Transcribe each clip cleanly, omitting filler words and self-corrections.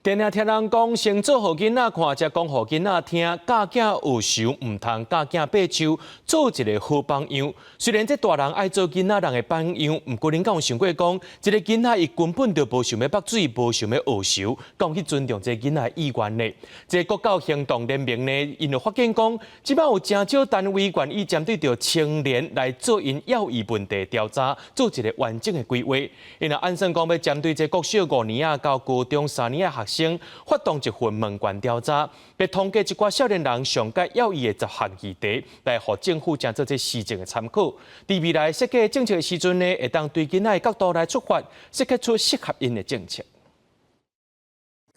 常常听人讲，先做互囡仔看，才讲互囡仔听。教囝有仇，唔通教囝爬树，做一个好榜样。虽然这大人爱做囡仔人的榜样，不过恁敢有想过讲，一个囡仔伊根本就无想要捌水，无想要学仇，敢去尊重这囡仔的意愿呢？这国教行动联盟呢，因就发现讲，即摆有真少单位愿意针对着青年来做因教育问题调查，做一个完整的规划。因也按算讲要针对这国小5年啊到高中3年的学生，发动一份问卷调查，要统计一寡少年人上届要义的10项议题，来互政府将做这施政的参考。伫未来设计政策的时阵呢，会当对囡仔的角度来出发，设计出适合因的政策。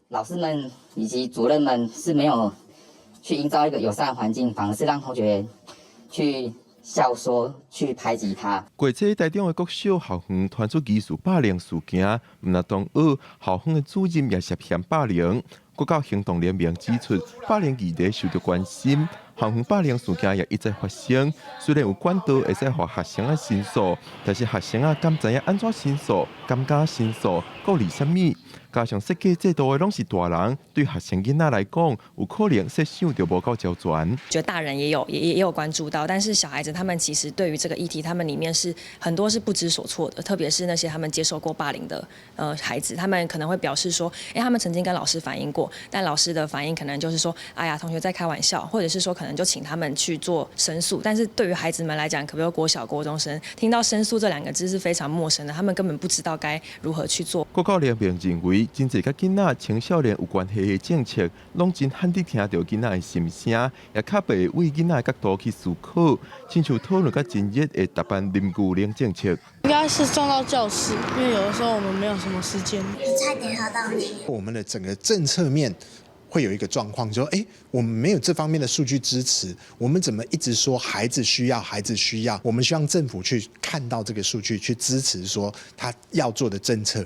老师们以及主任们是没有去营造一个友善的环境，反而是让同学去笑说、去排挤他。过去台中的国小校园传出疑似霸凌事件，唔但同学校方的主任也涉嫌霸凌。国教行动联盟指出，霸凌议题受到关心，校园霸凌事件也一再发生。虽然有管道会使互学生啊申诉，但是学生啊敢知影安怎申诉，敢敢申诉，顾虑啥物？加上设计制度的拢是大人，对学生囡仔来讲，有可能设想就无够周全。觉得大人也有关注到，但是小孩子他们其实对于这个议题，他们里面是很多是不知所措的，特别是那些他们接受过霸凌的孩子，他们可能会表示说，他们曾经跟老师反映过，但老师的反应可能就是说，哎呀，同学在开玩笑，或者是说可能就请他们去做申诉。但是对于孩子们来讲，可比如国小、国中生，听到申诉这2个字是非常陌生的，他们根本不知道该如何去做。国教联盟认为，真侪甲囡仔、青少年有关系的政策，拢真罕得听到囡仔的心声，也较袂为囡仔的角度去思考，亲像讨论甲真热的大班林古玲政策。应该是送到教室，因为有的时候我们没有什么时间。差点喝到你。我们的整个政策面会有一个状况，就说，我们没有这方面的数据支持，我们怎么一直说孩子需要，孩子需要？我们希望政府去看到这个数据，去支持说他要做的政策。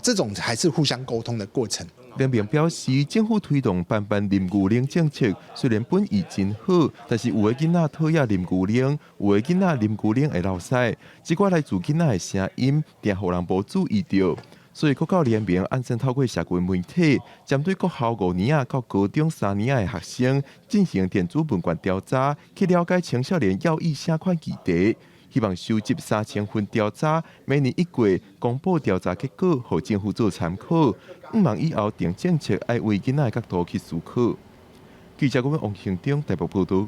这种还是互相沟通的过程。联盟表示，政府推动班班啉牛奶政策，虽然本意真好，但是有的囡仔讨厌啉牛奶，有的囡仔啉牛奶会落屎，这寡来自囡仔的声音，定互人无注意到。所以，国教联盟按算透过社群媒体，针对国校5年啊到高中3年的学生进行电子问卷调查，去了解青少年要义啥款议题。希望收集3000份调查，每年1过公布调查结果，予政府做参考。希望以后定政策，爱为囡仔的角度去思考。记者王庆忠台北报道。